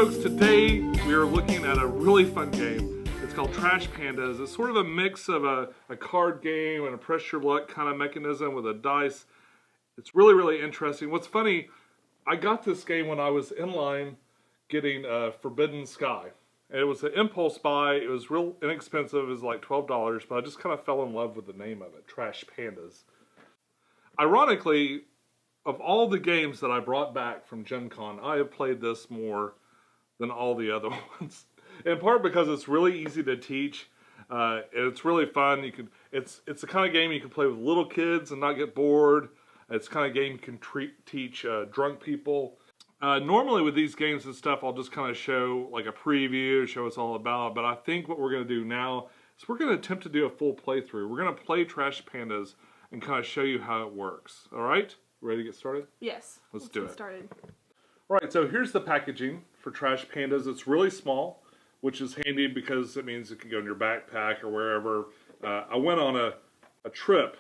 folks, today we are looking at a really fun game. It's called Trash Pandas. It's sort of a mix of a card game and a pressure luck kind of mechanism with a dice. It's really, really interesting. What's funny, I got this game when I was in line getting Forbidden Sky. And it was an impulse buy. It was real inexpensive. It was like $12, but I just kind of fell in love with the name of it, Trash Pandas. Ironically, of all the games that I brought back from Gen Con, I have played this more than all the other ones. In part because it's really easy to teach. It's really fun. It's the kind of game you can play with little kids and not get bored. It's the kind of game you can teach drunk people. Normally with these games and stuff, I'll just kind of show like a preview, show us all about. But I think what we're going to do now is we're going to attempt to do a full playthrough. We're going to play Trash Pandas and kind of show you how it works. All right? Ready to get started? Yes. Let's do it. Get started. All right, so here's the packaging for Trash Pandas. It's really small, which is handy because it means it can go in your backpack or wherever. I went on a trip,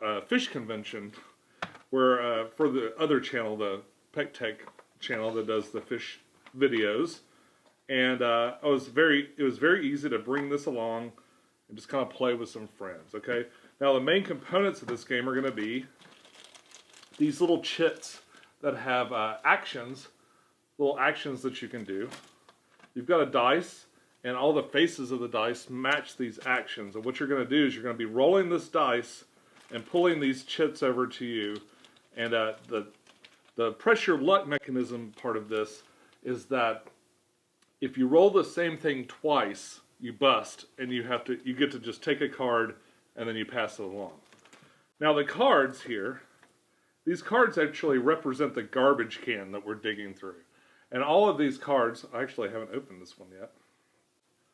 a fish convention, where for the other channel, the Pecktec channel that does the fish videos, and it was very easy to bring this along and just kind of play with some friends. Okay, now the main components of this game are going to be these little chits that have little actions that you can do. You've got a dice, and all the faces of the dice match these actions. And what you're going to do is you're going to be rolling this dice and pulling these chits over to you. And the pressure luck mechanism part of this is that if you roll the same thing twice, you bust, and you get to just take a card and then you pass it along. Now the cards here, these cards actually represent the garbage can that we're digging through. And all of these cards, I actually haven't opened this one yet.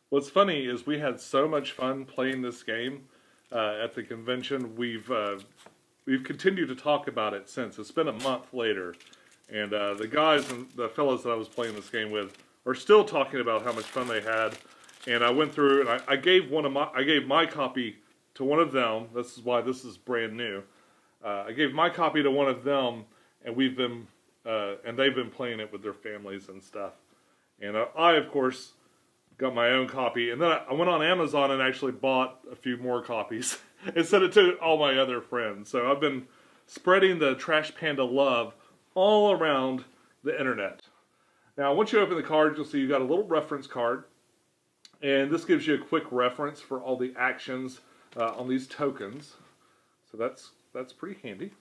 What's funny is we had so much fun playing this game at the convention. We've continued to talk about it since. It's been a month later. And the guys and the fellows that I was playing this game with are still talking about how much fun they had. And I went through and I gave my copy to one of them. This is why this is brand new. I gave my copy to one of them, and they've been playing it with their families and stuff. And I, of course, got my own copy, and then I went on Amazon and actually bought a few more copies and sent it to all my other friends. So I've been spreading the Trash Panda love all around the internet. Now, once you open the card, you'll see you got a little reference card, and this gives you a quick reference for all the actions on these tokens. So that's pretty handy.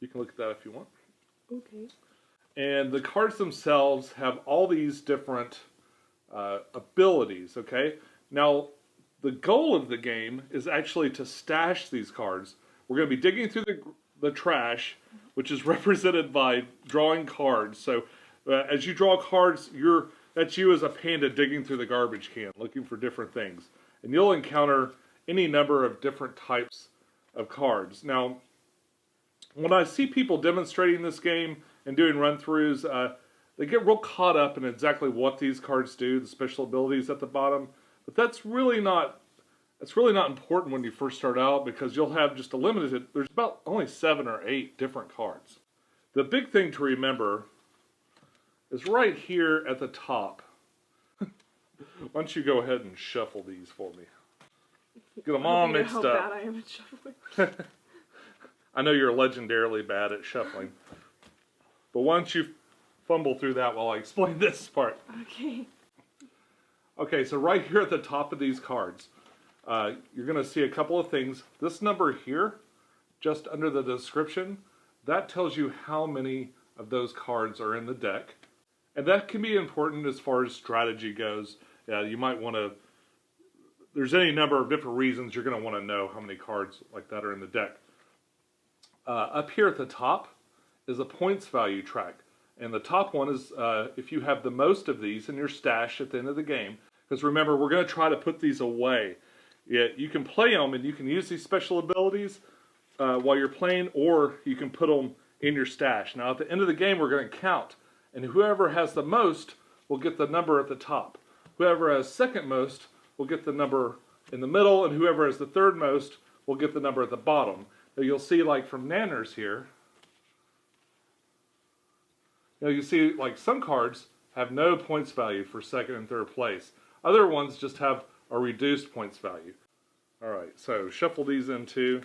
You can look at that if you want. Okay. And the cards themselves have all these different abilities, okay? Now, the goal of the game is actually to stash these cards. We're going to be digging through the trash, which is represented by drawing cards. So as you draw cards, that's you as a panda digging through the garbage can, looking for different things. And you'll encounter any number of different types of cards. Now, when I see people demonstrating this game and doing run-throughs, they get real caught up in exactly what these cards do, the special abilities at the bottom. But that's really not important when you first start out, because you'll have just there's about only 7 or 8 different cards. The big thing to remember is right here at the top. Why don't you go ahead and shuffle these for me? Get them all mixed up. How bad I am at shuffling. I know you're legendarily bad at shuffling. But why don't you fumble through that while I explain this part? Okay. Okay, so right here at the top of these cards, you're going to see a couple of things. This number here, just under the description, that tells you how many of those cards are in the deck. And that can be important as far as strategy goes. You might want to... There's any number of different reasons you're going to want to know how many cards like that are in the deck. Up here at the top is a points value track. And the top one is if you have the most of these in your stash at the end of the game. Because remember, we're going to try to put these away. You can play them and you can use these special abilities while you're playing, or you can put them in your stash. Now at the end of the game, we're going to count. And whoever has the most will get the number at the top. Whoever has second most will get the number in the middle, and whoever has the third most will get the number at the bottom. Now you'll see, like from Nanners here, you see like some cards have no points value for second and third place. Other ones just have a reduced points value. All right, so shuffle these in too.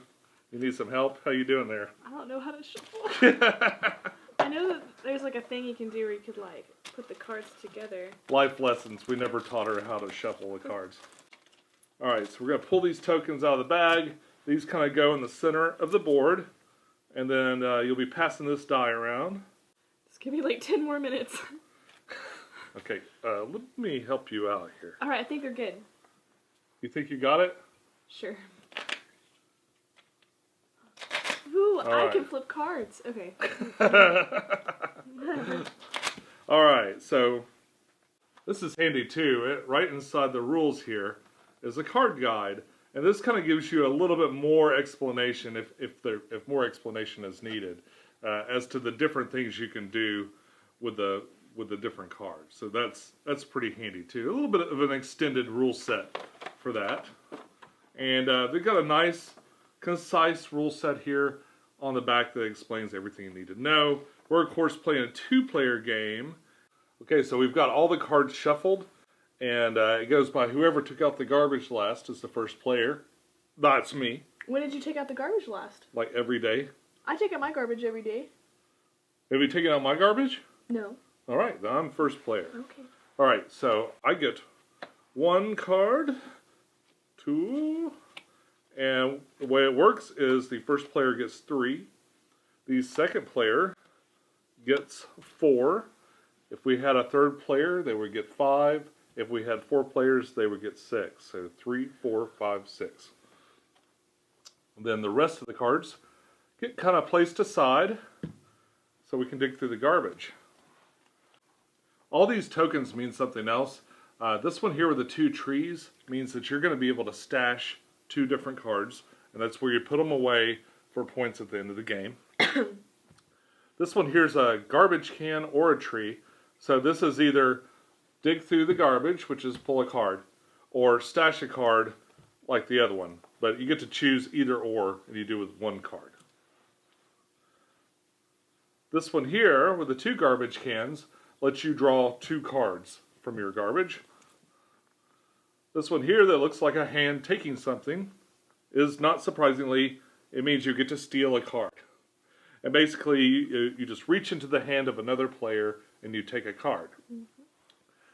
You need some help? How you doing there? I don't know how to shuffle. I know that there's like a thing you can do where you could like put the cards together. Life lessons. We never taught her how to shuffle the cards. All right, so we're going to pull these tokens out of the bag. These kind of go in the center of the board. And then you'll be passing this die around. This could be like 10 more minutes. Okay, let me help you out here. Alright, I think they're good. You think you got it? Sure. Ooh, All I right. can flip cards. Okay. All right, so this is handy too. Right inside the rules here is a card guide. And this kind of gives you a little bit more explanation, if more explanation is needed, as to the different things you can do with the different cards. So that's pretty handy too. A little bit of an extended rule set for that. And they've got a nice, concise rule set here on the back that explains everything you need to know. We're of course playing a 2-player game. Okay, so we've got all the cards shuffled. And it goes by whoever took out the garbage last is the first player. That's me. When did you take out the garbage last? Like every day. I take out my garbage every day. Have you taken out my garbage? No. All right, then I'm first player. Okay. All right, so I get 1 card, 2, and the way it works is the first player gets 3. The second player gets 4. If we had a third player, they would get 5. If we had 4 players, they would get 6. So 3, 4, 5, 6. And then the rest of the cards get kind of placed aside so we can dig through the garbage. All these tokens mean something else. This one here with the 2 trees means that you're going to be able to stash 2 different cards, and that's where you put them away for points at the end of the game. This one here is a garbage can or a tree. So this is either dig through the garbage, which is pull a card, or stash a card like the other one. But you get to choose either or, and you do with 1 card. This one here, with the 2 garbage cans, lets you draw 2 cards from your garbage. This one here that looks like a hand taking something is, not surprisingly, it means you get to steal a card. And basically, you just reach into the hand of another player and you take a card.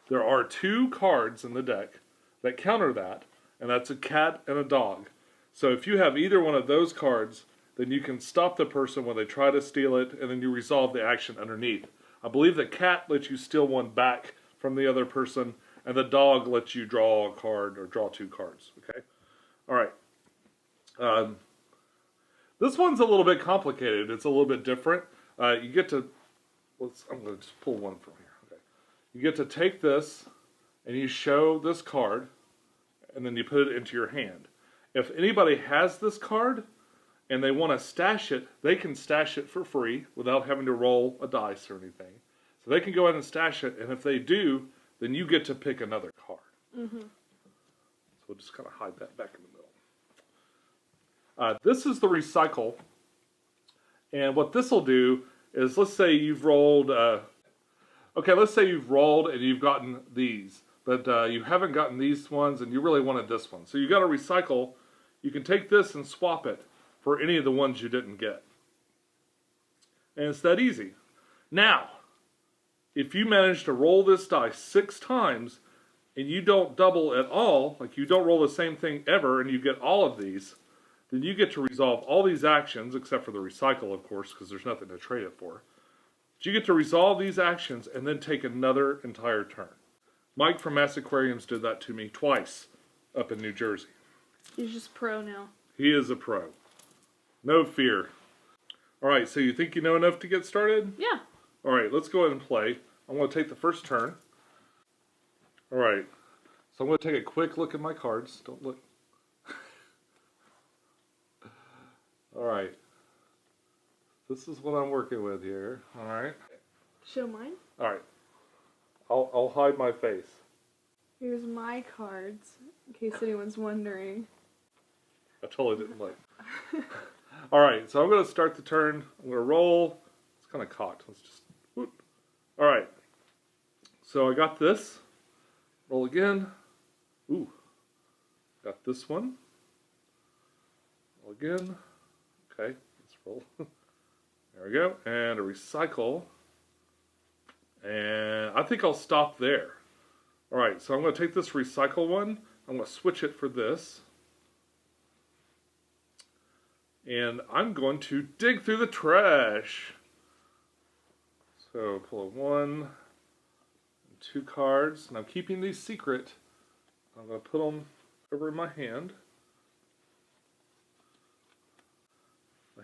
There are 2 cards in the deck that counter that, and that's a cat and a dog. So if you have either one of those cards, then you can stop the person when they try to steal it, and then you resolve the action underneath. I believe the cat lets you steal one back from the other person, and the dog lets you draw a card or draw 2 cards. Okay? All right. This one's a little bit complicated. It's a little bit different. You get to... I'm going to just pull one from here. You get to take this, and you show this card, and then you put it into your hand. If anybody has this card, and they want to stash it, they can stash it for free without having to roll a dice or anything. So they can go ahead and stash it, and if they do, then you get to pick another card. So we'll just kind of hide that back in the middle. This is the recycle, and what this will do is, let's say you've rolled... Okay, let's say you've rolled and you've gotten these, but you haven't gotten these ones and you really wanted this one. So you got to recycle. You can take this and swap it for any of the ones you didn't get. And it's that easy. Now, if you manage to roll this die 6 times and you don't double at all, like you don't roll the same thing ever and you get all of these, then you get to resolve all these actions, except for the recycle, of course, because there's nothing to trade it for. You get to resolve these actions and then take another entire turn. Mike from Mass Aquariums did that to me twice up in New Jersey. He's just pro now. He is a pro. No fear. All right, so you think you know enough to get started? Yeah. All right, let's go ahead and play. I'm going to take the first turn. All right, so I'm going to take a quick look at my cards. Don't look. All right. This is what I'm working with here. All right. Show mine. All right. I'll hide my face. Here's my cards, in case anyone's wondering. I totally didn't like. All right, so I'm going to start the turn. I'm going to roll. It's kind of cocked. Let's just... Whoop. All right. So I got this. Roll again. Ooh. Got this one. Roll again. Okay, let's roll. There we go. And a recycle. And I think I'll stop there. Alright, so I'm going to take this recycle one. I'm going to switch it for this. And I'm going to dig through the trash. So pull a 1 and 2 cards. And I'm keeping these secret. I'm going to put them over in my hand.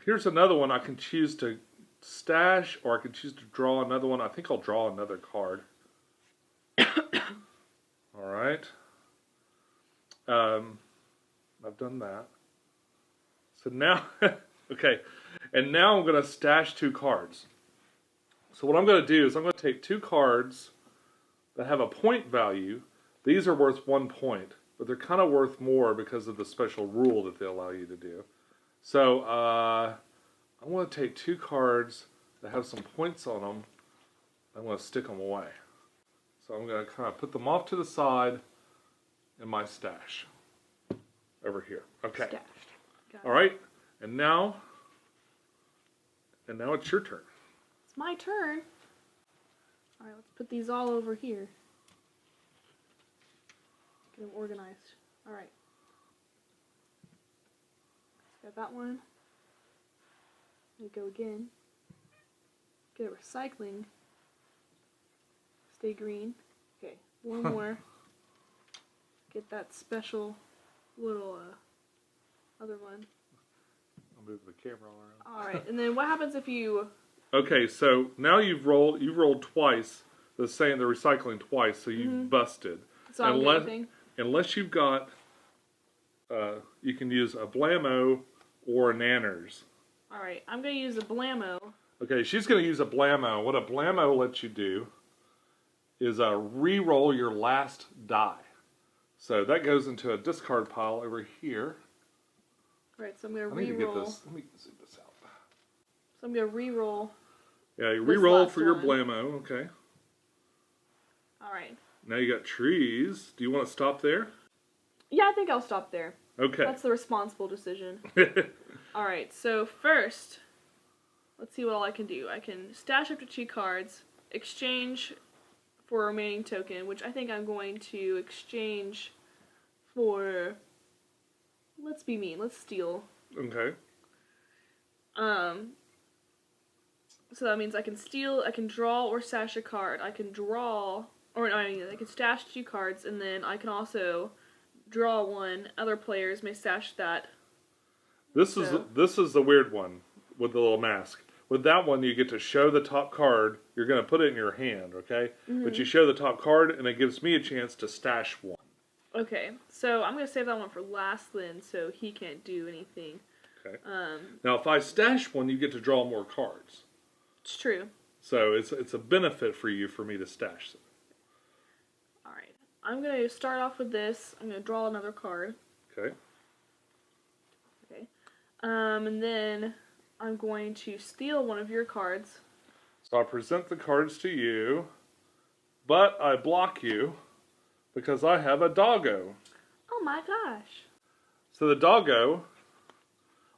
Here's another one I can choose to stash, or I can choose to draw another one. I think I'll draw another card. Alright. I've done that. So now, okay, and now I'm going to stash 2 cards. So what I'm going to do is I'm going to take 2 cards that have a point value. These are worth 1 point, but they're kind of worth more because of the special rule that they allow you to do. So I want to take 2 cards that have some points on them. I want to stick them away. So I'm going to kind of put them off to the side in my stash over here. Okay. Stashed. All right. And now it's your turn. It's my turn. All right, let's put these all over here. Get them organized. All right. Got that one. There we go again. Get a recycling. Stay green. Okay, one more. Get that special little other one. I'll move the camera around. Alright, and then what happens if you... Okay, so now you've rolled twice, the recycling twice, so you've busted. So I'm getting unless you've got, you can use a blammo or a nanners. Alright, I'm going to use a blammo. Okay, she's going to use a blammo. What a blammo lets you do is re-roll your last die. So that goes into a discard pile over here. Right, so I'm going to I need to re-roll. get this. Let me zoom this out. So I'm going to re-roll. Yeah, you re-roll last for your one. blammo. Okay. Alright. Now you got trees. Do you want to stop there? Yeah, I think I'll stop there. Okay. That's the responsible decision. Alright, so first, let's see what all I can do. I can stash up to 2 cards, exchange for a remaining token, which I think I'm going to exchange for... Let's be mean. Let's steal. Okay. So that means I can steal, I can draw or stash a card. I can draw, or I mean, I can stash 2 cards, and then I can also draw one. Other players may stash that. This is the weird one with the little mask. With that one, you get to show the top card. You're going to put it in your hand, okay? Mm-hmm. But you show the top card, and it gives me a chance to stash one. Okay, so I'm going to save that one for last then, so he can't do anything. Okay. Now, if I stash one, you get to draw more cards. It's true. So it's a benefit for me to stash them. Alright, I'm going to start off with this. I'm going to draw another card. Okay. Okay. And then I'm going to steal one of your cards. So I present the cards to you, but I block you because I have a doggo. Oh my gosh. So the doggo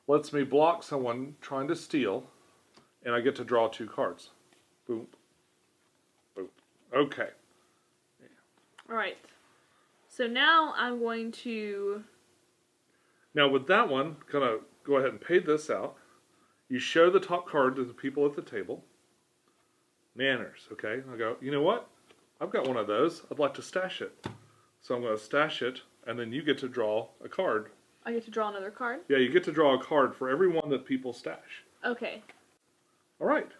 lets me block someone trying to steal, and I get to draw 2 cards. Boom. Boom. Okay. Alright. So now I'm going to... Now with that one, gonna go ahead and pay this out. You show the top card to the people at the table. Manners, okay? I go, you know what? I've got one of those. I'd like to stash it. So I'm going to stash it, and then you get to draw a card. I get to draw another card? Yeah, you get to draw a card for every one that people stash. Okay. All right.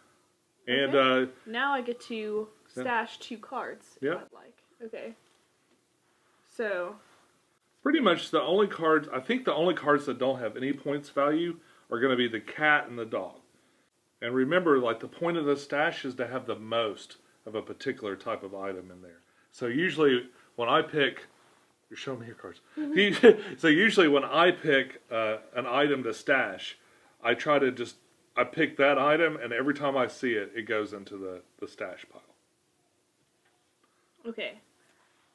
And okay. Now I get to stash 2 cards if I'd like. Okay. So... pretty much the only cards, I think the only cards that don't have any points value are going to be the cat and the dog. And remember, like, the point of the stash is to have the most of a particular type of item in there. So usually when I pick, you're showing me your cards. So usually when I pick an item to stash, I try to I pick that item, and every time I see it, it goes into the stash pile. Okay.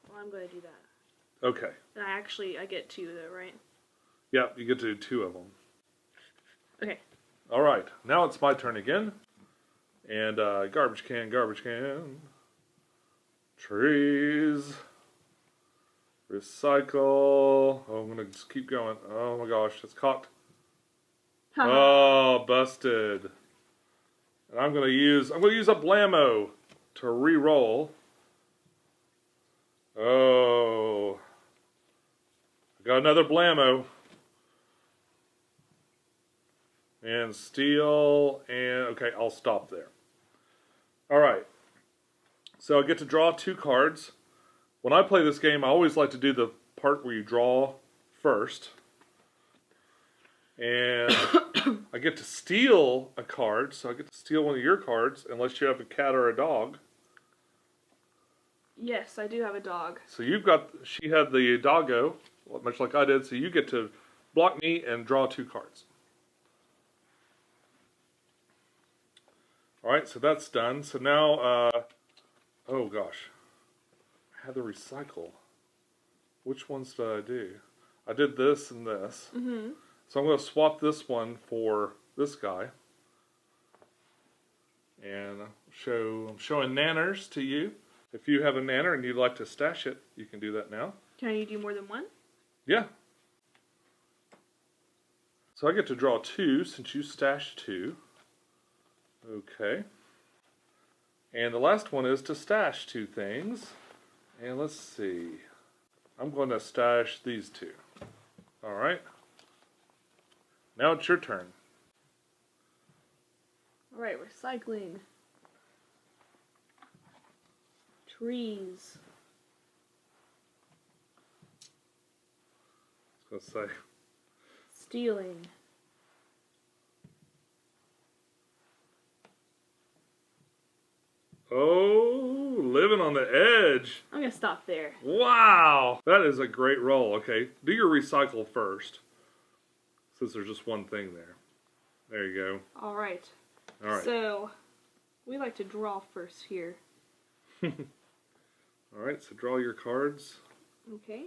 Well, I'm going to do that. Okay. And I get 2 though, right? Yeah, you get to do 2 of them. Okay. All right. Now it's my turn again. And garbage can, garbage can. Trees. Recycle. Oh, I'm going to just keep going. Oh my gosh, it's caught. Oh, busted. And I'm going to use a blammo to re-roll. Oh. I got another blammo. And steel, and okay, I'll stop there. All right. So I get to draw 2 cards. When I play this game, I always like to do the part where you draw first. And I get to steal a card, so I get to steal one of your cards, unless you have a cat or a dog. Yes, I do have a dog. So she had the doggo, much like I did, so you get to block me and draw 2 cards. Alright, so that's done. So now, oh gosh. I had to recycle. Which ones did I do? I did this and this. Mm-hmm. So I'm going to swap this one for this guy. And I'm showing nanners to you. If you have a nanner and you'd like to stash it, you can do that now. Can you do more than one? Yeah. So I get to draw 2 since you stashed 2. Okay. And the last one is to stash 2 things. And let's see. I'm going to stash these 2. Alright. Now it's your turn. Alright, recycling. Trees. I was going to say. Stealing. Oh, living on the edge. I'm going to stop there. Wow. That is a great roll. Okay, do your recycle first. Since there's just one thing there. There you go. Alright. Alright. So, we like to draw first here. Alright, so draw your cards. Okay.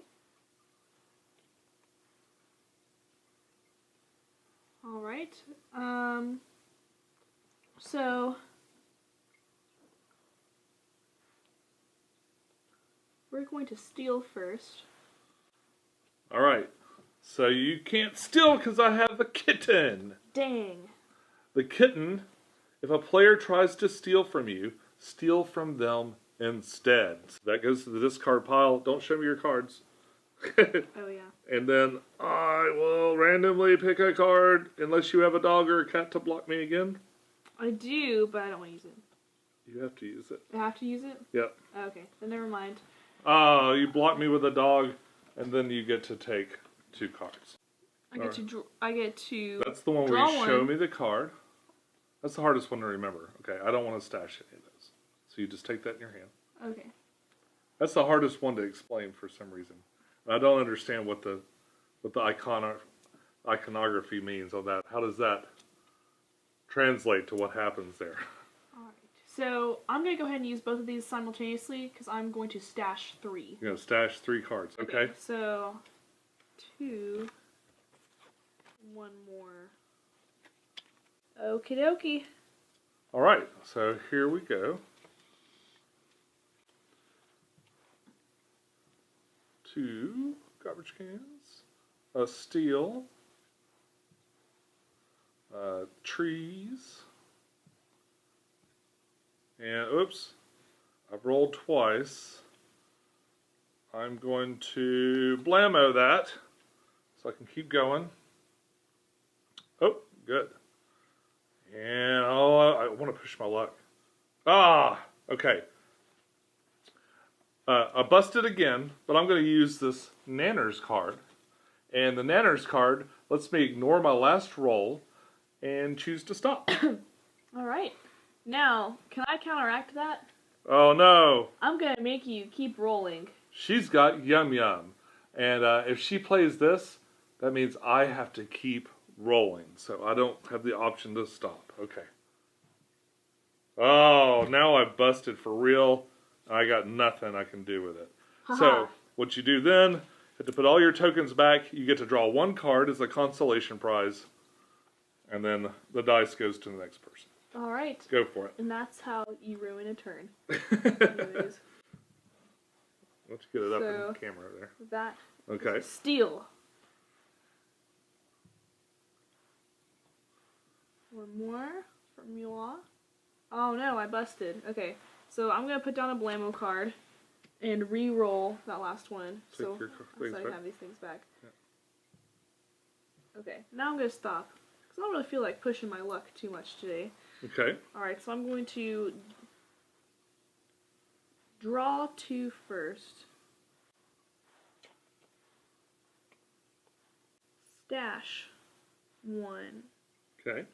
Alright. So, we're going to steal first. Alright, so you can't steal because I have the kitten. Dang. The kitten, if a player tries to steal from you, steal from them instead. So that goes to the discard pile. Don't show me your cards. Oh, yeah. And then I will randomly pick a card unless you have a dog or a cat to block me again. I do, but I don't want to use it. You have to use it. I have to use it? Yep. Okay, then never mind. Oh, you block me with a dog, and then you get to take 2 cards. I get to That's the one where draw you show one. me the card. That's the hardest one to remember. Okay, I don't want to stash any of those. So you just take that in your hand. Okay. That's the hardest one to explain for some reason. I don't understand what the iconography means on that. How does that translate to what happens there? Alright. So, I'm going to go ahead and use both of these simultaneously because I'm going to stash 3. You're going to stash 3 cards, okay? So, 2. 1 more. Okie dokie. Alright, so here we go. 2 garbage cans, a steel, trees, and oops, I've rolled twice. I'm going to blammo that so I can keep going. Oh, good. And I want to push my luck. Ah, okay. I busted again, but I'm going to use this Nanners card. And the Nanners card lets me ignore my last roll and choose to stop. Alright. Now, can I counteract that? Oh no. I'm going to make you keep rolling. She's got Yum Yum. And if she plays this, that means I have to keep rolling. So I don't have the option to stop. Okay. Oh, now I busted for real. I got nothing I can do with it. Haha. So, what you do then, you have to put all your tokens back. You get to draw one card as a consolation prize. And then the dice goes to the next person. All right. Go for it. And that's how you ruin a turn. Anyways, Let's get it up in the camera there. that Okay. is steal. One more from Mula. Oh no, I busted. Okay, so I'm gonna put down a blammo card and re-roll that last one. So I have these things back. Yeah. Okay, now I'm gonna stop because I don't really feel like pushing my luck too much today. Okay. All right, so I'm going to draw 2 first. Stash 1. Okay.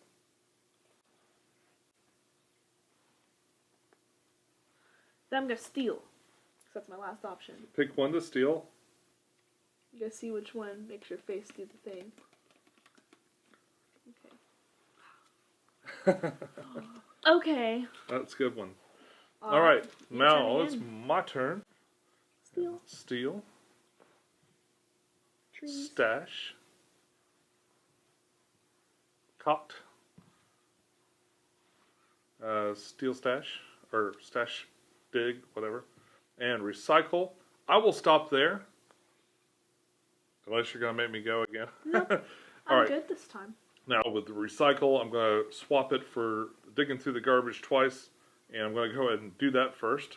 Then I'm going to steal. Because that's my last option. Pick one to steal. You gotta see which one makes your face do the thing. Okay. Okay. That's a good one. All right. Your Now turn it's again. my turn. Steal. Steal. Trees. Stash. Cocked. Steal stash. Or stash dig, whatever. And recycle. I will stop there. Unless you're going to make me go again. Nope. All I'm right. good this time. Now with the recycle, I'm going to swap it for digging through the garbage twice. And I'm going to go ahead and do that first.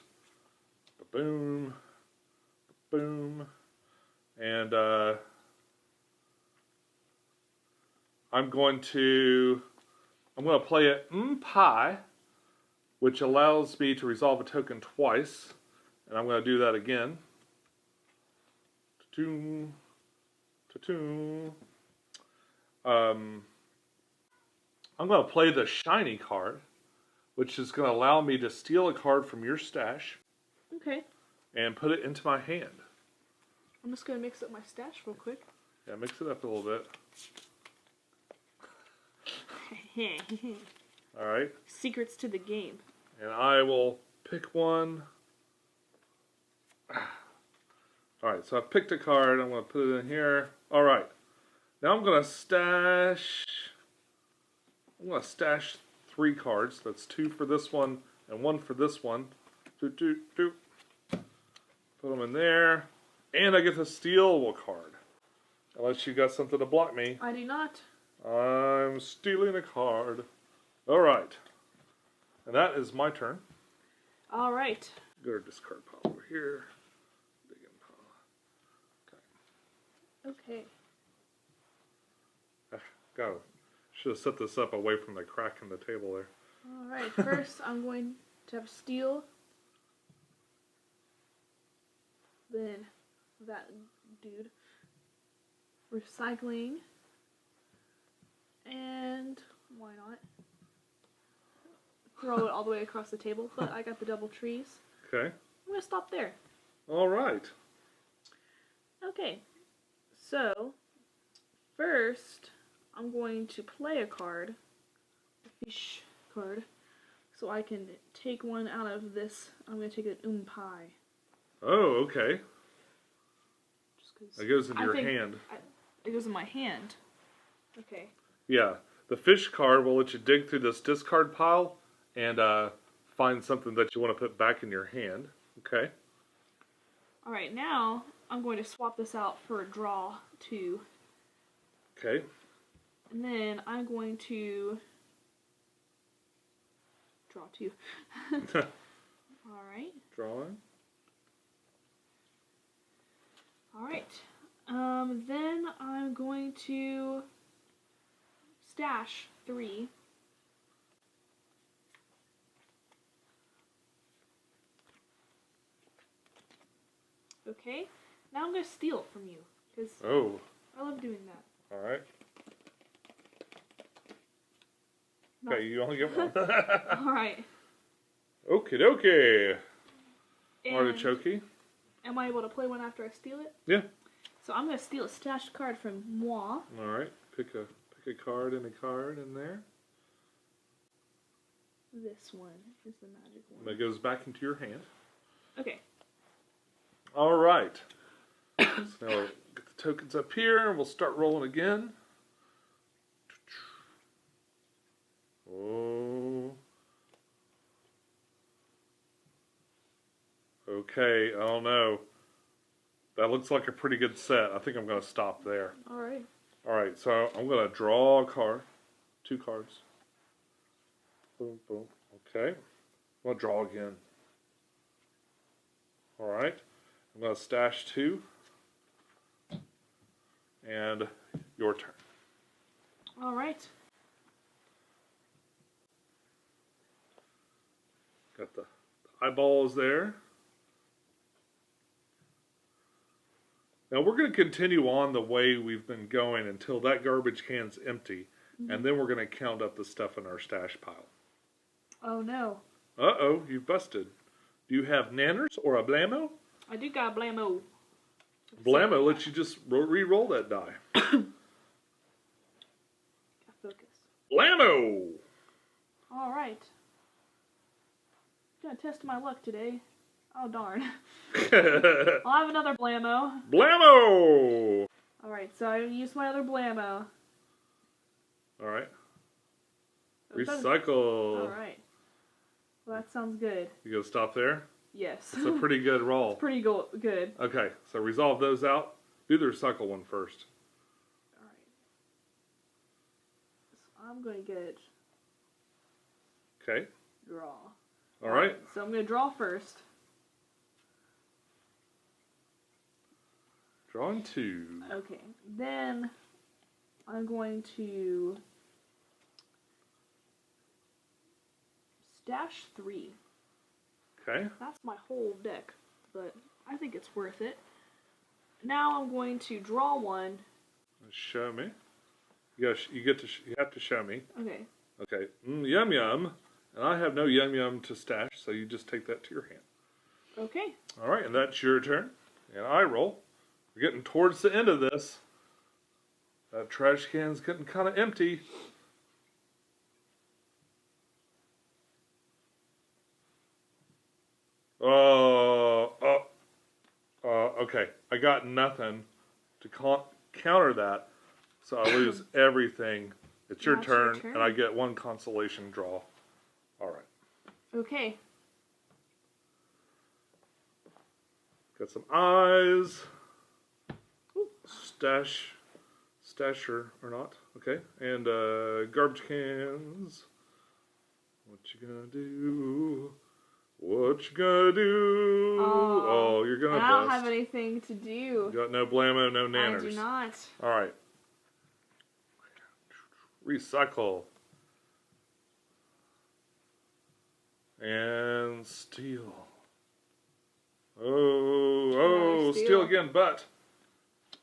Boom. Boom. And I'm going to play it pie, which allows me to resolve a token twice. And I'm going to do that again. Ta-toom. Ta-toom. I'm going to play the shiny card, which is going to allow me to steal a card from your stash Okay. and put it into my hand. I'm just gonna mix up my stash real quick. Yeah, mix it up a little bit. All right. Secrets to the game. And I will pick one. All right, so I've picked a card. I'm going to put it in here. All right. Now I'm going to stash 3 cards. That's 2 for this one and 1 for this one. Doot, doot, doot. Put them in there. And I get to steal a card. Unless you got something to block me. I do not. I'm stealing a card. All right. And that is my turn. All right. Go to discard pile over here. Dig in pile. Okay. Go. Should have set this up away from the crack in the table there. All right. First, I'm going to have steal. Then that dude. Recycling. And why not? Throw it all the way across the table, but I got the double trees. Okay. I'm going to stop there. All right. Okay. So, first, I'm going to play a card. A fish card. So I can take one out of this. I'm going to take an pie. Oh, okay. Just 'cause It goes into I your think hand. it goes in my hand. Okay. Yeah. The fish card will let you dig through this discard pile and find something that you want to put back in your hand. Okay. Alright, now I'm going to swap this out for a draw 2. Okay. And then I'm going to draw 2. Alright. Drawing. Alright. Then I'm going to stash 3. Okay. Now I'm going to steal from you. Because Oh. I love doing that. All right. No. Okay, you only get one. Alright. Okie dokie. And Artichoke. am I able to play one after I steal it? Yeah. So I'm going to steal a stashed card from moi. All right. Pick a card and a card in there. This one is the magic one. That goes back into your hand. Okay. All right. So now we'll get the tokens up here, and we'll start rolling again. Oh. Okay, I don't know. That looks like a pretty good set. I think I'm going to stop there. All right. All right, so I'm going to draw a card. 2 cards. Boom, boom. Okay. I'm going to draw again. All right. I'm going to stash 2. And your turn. All right. Got the eyeballs there. Now we're going to continue on the way we've been going until that garbage can's empty. Mm-hmm. And then we're going to count up the stuff in our stash pile. Oh no. Uh-oh, you busted. Do you have nanners or a blammo? I do got a blammo. Blammo lets you just re-roll that die. Got focus. Blammo! All right. Gonna test my luck today. Oh darn. I'll have another blammo. Blammo! Alright, so I used my other blammo. Alright. Recycle. Alright. Well, that sounds good. You gonna stop there? Yes. It's a pretty good roll. It's pretty good. Okay, so resolve those out. Do the recycle one first. Alright. So I'm gonna get... Okay. Draw. Alright. So I'm gonna draw first. Drawing 2. Okay. Then I'm going to stash 3. Okay. That's my whole deck, but I think it's worth it. Now I'm going to draw 1. Show me. You have to show me. Okay. Okay. Yum yum. And I have no yum yum to stash, so you just take that to your hand. Okay. All right, and that's your turn. And I roll. We're getting towards the end of this. That trash can's getting kind of empty. Okay. I got nothing to counter that, so I lose everything. It's your turn, and I get 1 consolation draw. All right. Okay. Got some eyes. Stasher or not. Okay. And garbage cans. What you gonna do? What you gonna do? Oh, you're gonna bust. I don't have anything to do. You got no blammo, no nanners. I do not. All right. Recycle. And steal. Oh, steal again, but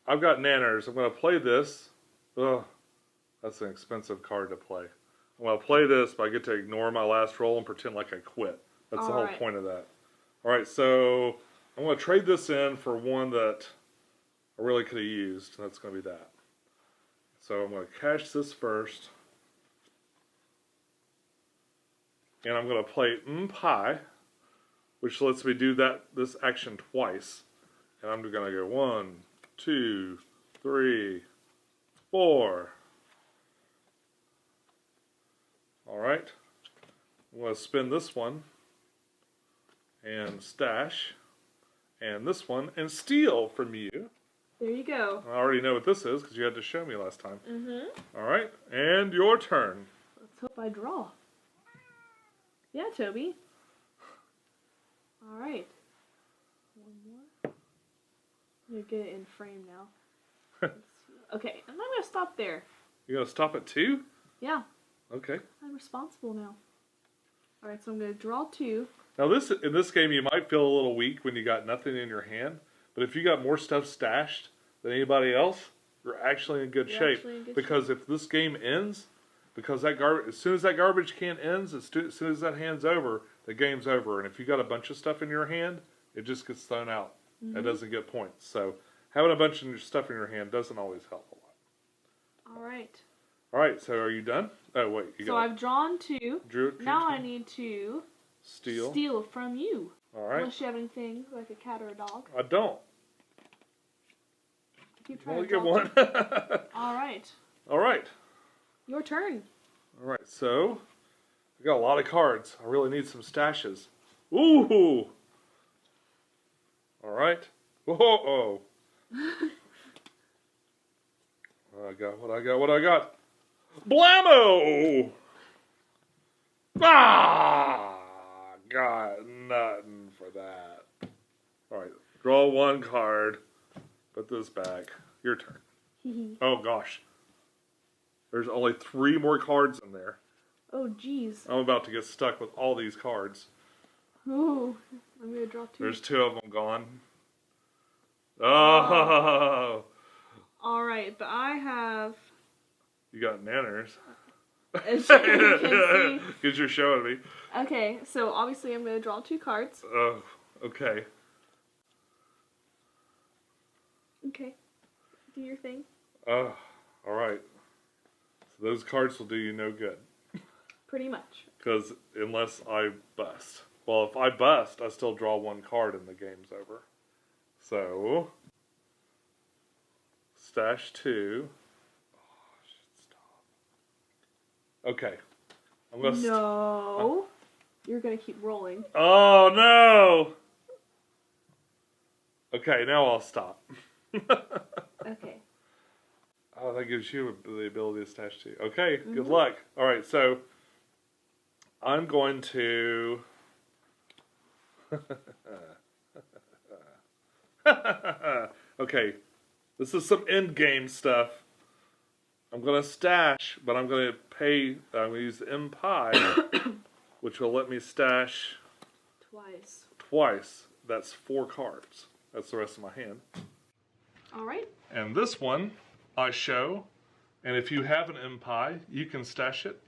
I've got nanners. I'm going to play this. Ugh, that's an expensive card to play. I'm going to play this, but I get to ignore my last roll and pretend like I quit. That's the whole point of that. All right, so I'm going to trade this in for one that I really could have used, and that's going to be that. So I'm going to cash this first. And I'm going to play Pie, which lets me do this action twice. And I'm going to go 1, 2, 3, 4. All right. I'm going to spin this one and stash, and this one and steal from you. There you go. I already know what this is because you had to show me last time. Mm-hmm. All right, and your turn. Let's hope I draw. Yeah, Toby. All right. 1 more. I'm going to get it in frame now. Okay, and I'm going to stop there. You're going to stop at 2? Yeah. Okay. I'm responsible now. All right, so I'm going to draw 2. Now, in this game, you might feel a little weak when you got nothing in your hand. But if you got more stuff stashed than anybody else, you're actually in good shape. Because if this game ends, because as soon as that garbage can ends, as soon as that hand's over, the game's over. And if you got a bunch of stuff in your hand, it just gets thrown out. Mm-hmm. It doesn't get points. So having a bunch of stuff in your hand doesn't always help a lot. All right. All right, so are you done? Oh, wait. So I've drawn 2. Drew now I need to steal from you. All right. Unless you have anything like a cat or a dog. I don't. Keep You trying only to get draw one. two. All right. All right. Your turn. All right. So, we got a lot of cards. I really need some stashes. Ooh. All right. Whoa. What I got? Blammo! Ah! Got nothing for that. All right. Draw one card. Put this back. Your turn. Oh, gosh. There's only 3 more cards in there. Oh, jeez. I'm about to get stuck with all these cards. Ooh. I'm going to draw 2. There's 2 of them gone. Oh! Alright, but I have... You got nanners. As you can see. Because you're showing me. Okay, so obviously I'm going to draw 2 cards. Oh, okay. Okay. Do your thing. Oh, alright. So those cards will do you no good. Pretty much. Because unless I bust. Well, if I bust, I still draw 1 card and the game's over. So, stash 2. Oh, shit, stop. Okay. I'm gonna No. You're going to keep rolling. Oh, no! Okay, now I'll stop. Okay. Oh, that gives you the ability to stash 2. Okay, good luck. Alright, so, I'm going to... Okay, this is some endgame stuff. I'm going to stash, but I'm going to pay, I'm going to use the MPie, which will let me stash twice. That's 4 cards. That's the rest of my hand. Alright. And this one, I show, and if you have an MPie, you can stash it.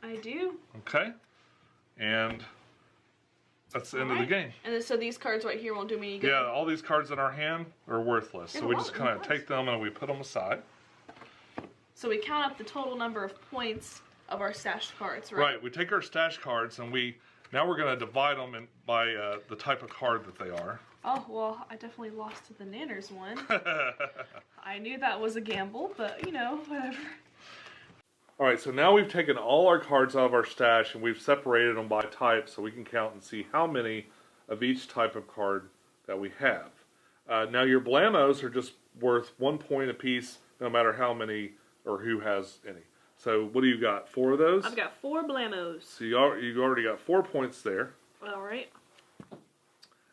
I do. Okay? And that's the end of the game. And so these cards right here won't do me any good. Yeah, all these cards in our hand are worthless. So we just kind of take them and we put them aside. So we count up the total number of points of our stashed cards, right? Right. We take our stash cards and now we're going to divide them by the type of card that they are. Oh, well, I definitely lost to the Nanners one. I knew that was a gamble, but, you know, whatever. Alright, so now we've taken all our cards out of our stash and we've separated them by type so we can count and see how many of each type of card that we have. Now your Blamos are just worth 1 point apiece no matter how many or who has any. So what do you got? 4 of those? I've got 4 Blamos. So you already got 4 points there. Alright.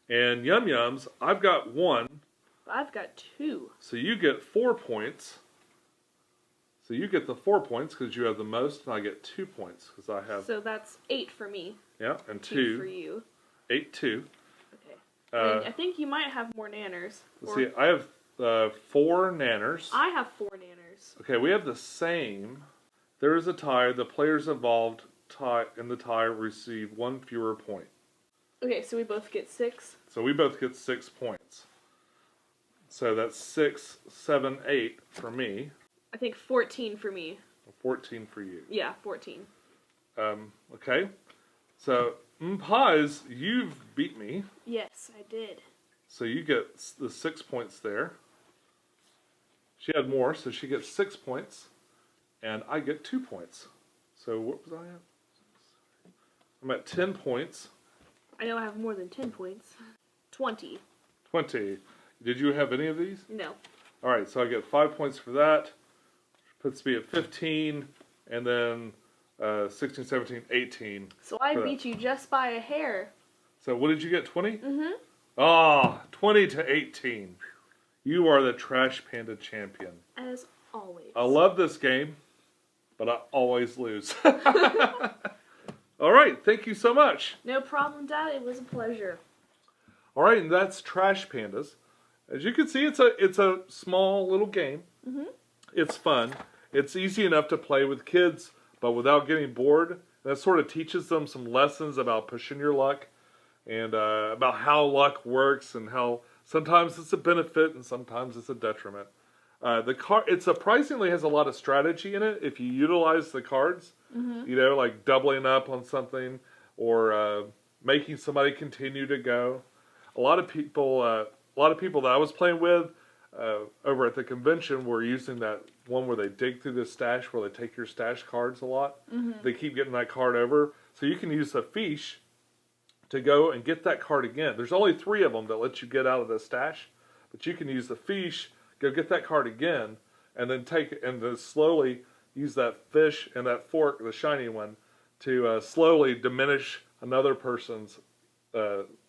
And Yum Yums, I've got 1. I've got 2. So you get 4 points. So you get the 4 points because you have the most, and I get 2 points because I have... So that's 8 for me. Yeah, and 2 for you. 8, 2. Okay. And I think you might have more Nanners. See, I have 4 Nanners. I have 4 Nanners. Okay, we have the same. There is a tie. The players involved in the tie receive 1 fewer point. Okay, so we both get 6. So we both get 6 points. So that's 6, 7, 8 for me. I think 14 for me. 14 for you. Yeah, 14. Okay. So, Pies, you've beat me. Yes, I did. So you get the 6 points there. She had more, so she gets 6 points. And I get 2 points. So what was I at? I'm at 10 points. I know I have more than 10 points. 20. 20. Did you have any of these? No. Alright, so I get 5 points for that. Puts me at 15. And then 16, 17, 18. So I beat you just by a hair. So what did you get, 20? Mm-hmm. Ah, 20 to 18. You are the Trash Panda champion. As always. I love this game, but I always lose. Alright, thank you so much. No problem, Dad. It was a pleasure. Alright, and that's Trash Pandas. As you can see, it's a small little game. Mm-hmm. It's fun. It's easy enough to play with kids, but without getting bored. That sort of teaches them some lessons about pushing your luck and about how luck works and how sometimes it's a benefit and sometimes it's a detriment. It surprisingly has a lot of strategy in it if you utilize the cards. Mm-hmm. You know, like doubling up on something or making somebody continue to go. A lot of people that I was playing with over at the convention were using that one where they dig through the stash, where they take your stash cards a lot. They keep getting that card over, so you can use the fiche to go and get that card again. There's only 3 of them that let you get out of the stash, but you can use the fiche, go get that card again, and then then slowly use that fish and that fork, the shiny one, to slowly diminish another person's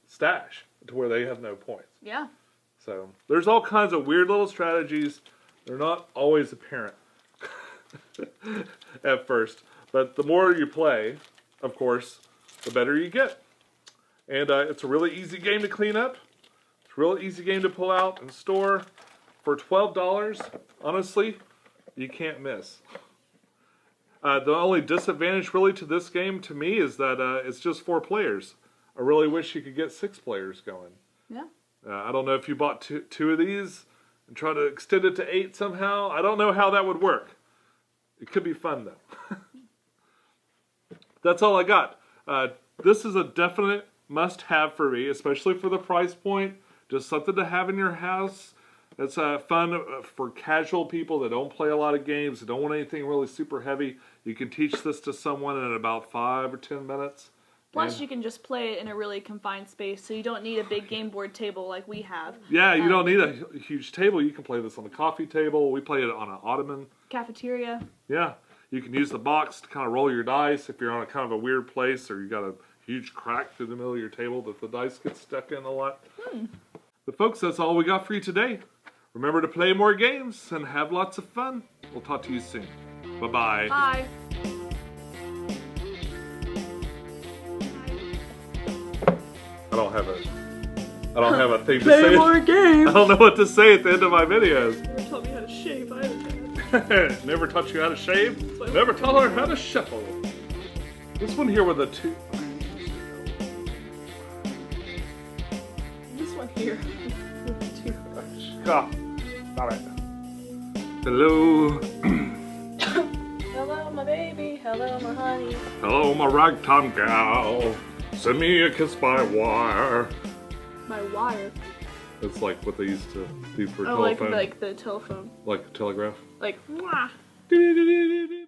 stash to where they have no points. Yeah. So there's all kinds of weird little strategies. They're not always apparent at first, but the more you play, of course, the better you get. And it's a really easy game to clean up. It's a really easy game to pull out and store. For $12, honestly, you can't miss. The only disadvantage really to this game to me is that it's just 4 players. I really wish you could get 6 players going. Yeah. I don't know if you bought two of these and try to extend it to 8 somehow. I don't know how that would work. It could be fun though. That's all I got. This is a definite must-have for me, especially for the price point. Just something to have in your house. It's fun for casual people that don't play a lot of games, that don't want anything really super heavy. You can teach this to someone in about 5 or 10 minutes. Plus, you can just play it in a really confined space, so you don't need a big game board table like we have. Yeah, you don't need a huge table. You can play this on the coffee table. We play it on an ottoman. Cafeteria. Yeah, you can use the box to kind of roll your dice if you're on a kind of a weird place or you got a huge crack through the middle of your table that the dice get stuck in a lot. But folks, that's all we got for you today. Remember to play more games and have lots of fun. We'll talk to you soon. Bye-bye. Bye. I don't have a thing to Play say. more games. I don't know what to say at the end of my videos. Never taught me how to shave either. Never taught you how to shave. Never taught her how to shuffle. This one here with a 2. This one here with the toothbrush. Ah, stop it. Hello. Hello, my baby. Hello, my honey. Hello, my ragtime gal. Send me a kiss by wire. My wire. It's like what they used to do for Oh, telephone. like the telephone. Like a telegraph. Like, mwah. Do-do-do-do-do.